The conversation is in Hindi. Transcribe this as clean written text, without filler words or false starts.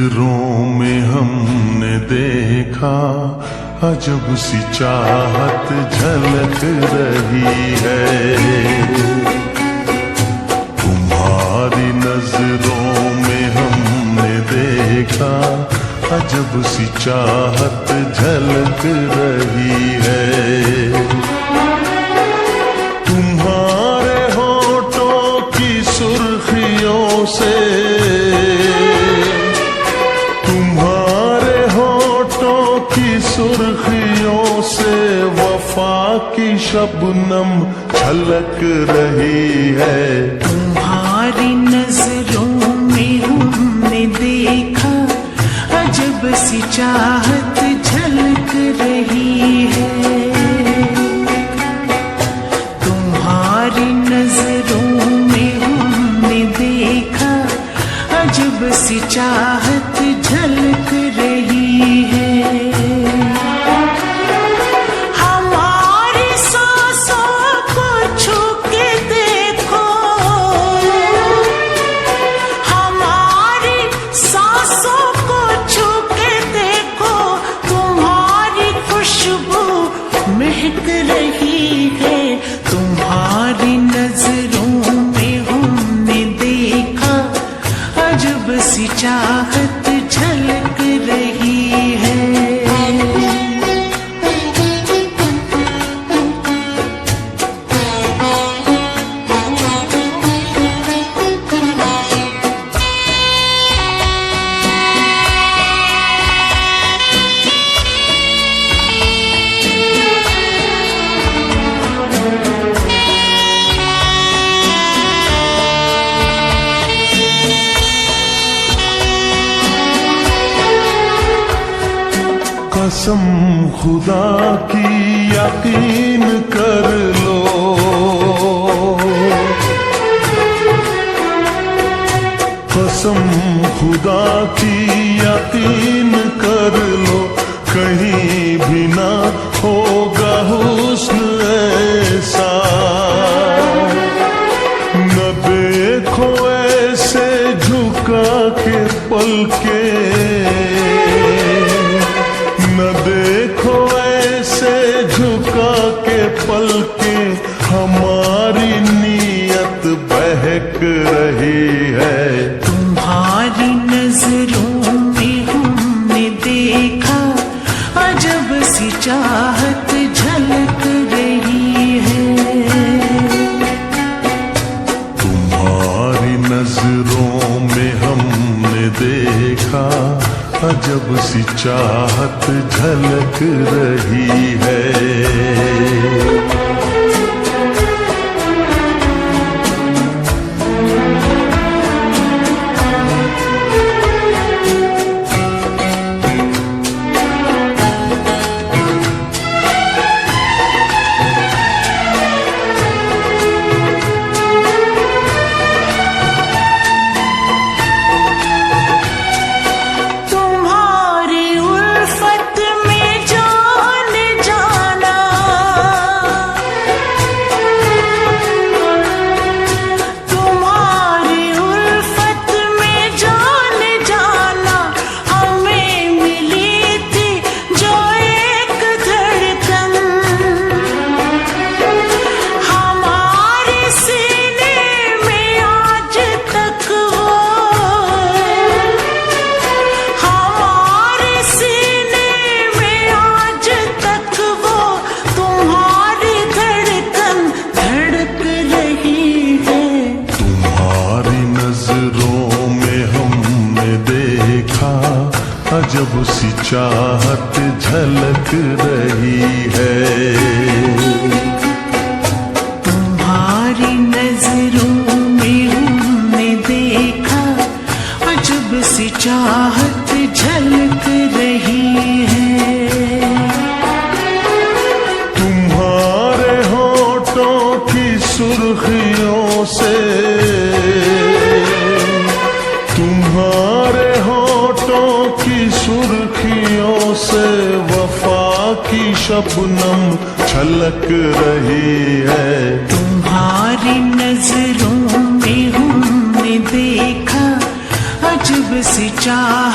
नजरों में हमने देखा अजब सी चाहत झलक रही है। तुम्हारी नजरों में हमने देखा अजब सी चाहत झलक रही है। तुम्हारे होठों की सुर्खियों से, तुम्हारे होठों की सुर्खियों से वफा की शबनम छलक रही है। तुम्हारी नजरों में हमने देखा अजब सी चाहत झलक रही है। तुम्हारी नजरों में हमने देखा अजब सी चाहत झलक रही है। हमारी सांसों को छू के देखो, हमारी सांसों को छू के देखो, तुम्हारी खुशबू महक रही है। तुम्हारी नजरों में हमने देखा अजब सी चाहत झलक रही है। कसम खुदा की यकीन कर लो, कसम खुदा की यकीन कर लो, कहीं भी ना होगा हुस्न ऐसा। न देखो ऐसे झुका के पलके, न देखो ऐसे झुका के पलके, हमारी नीयत बहक रही है। तुम्हारी नजरों में हमने देखा अजब सी चाहत झलक रही है। तुम्हारी नजरों में हमने देखा अजब सी चाहत झलक रही है। अजब सी चाहत झलक रही है। तुम्हारी नजरों में हमने देखा अजब सी चाहत झलक रही है। तुम्हारे होठों की सुर्खियों से, तुम्हारे होठों की सुर्खियों से वफा की शबनम छलक रही है। तुम्हारी नजरों में हमने देखा अजब सी चाहत